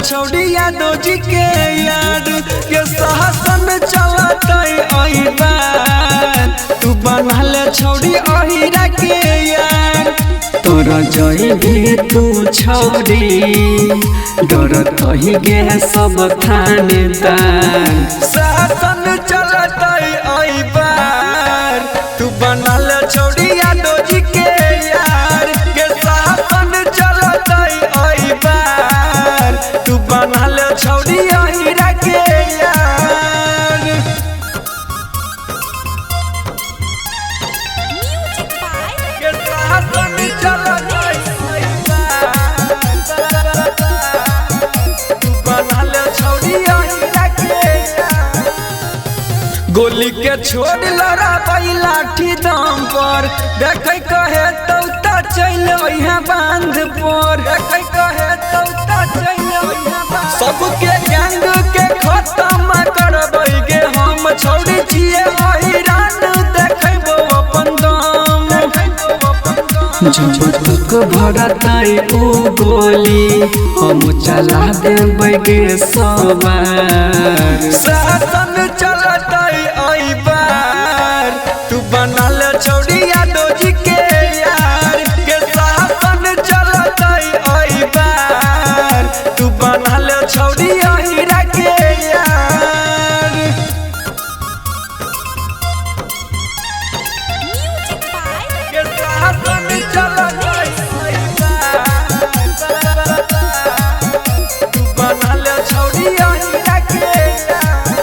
छौड़िया doji के यार के शासन चलत तू बनल छौड़ी अहिरा के यार तोरा जई भी तू छौड़ी डरत ही गे सब थानेदार शासन चलत तू बनल छौड़िया दोजी के यार के शासन चलत तू बनल छौड़ी अहिरा के यार। के शासन चलत तू बनल छौड़ी अहिरा के यार। गोली के छोड़ लड़ा लाठी दम पर देखे कहे तो चल बांध पर देखे कहे तो चल सबके गैंग के खत्म करबै गे हम छौड़ी छिए अहिरान देखबो अपन दम जब तक भरतै उ गोली हम चला देबै गे सवार शासन चलतै तू बनल छौड़िया दोजी के यार के शासन चलत तू बनल छौड़ी अहिरा के यार। के शासन चलत तू बनल छौड़ी अहिरा के यार।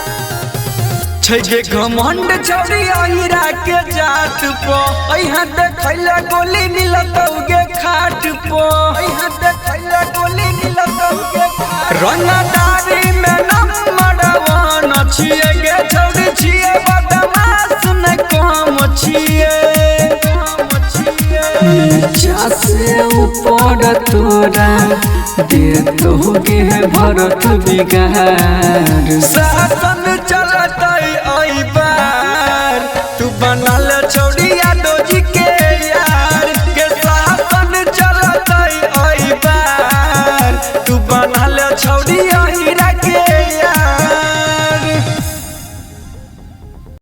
छे घमंड छौड़ी अहिरा के जात पो यहाँ देखैला गोली मिलत गे खाट पो यहाँ देखैला गोली मिलत गे रंगदारी में नंबर 1 छिए गे छौड़ी छिए बदमाश न कम छिए नीचा से ऊपर तोरा दे तो गे भरत बिगाड़ शासन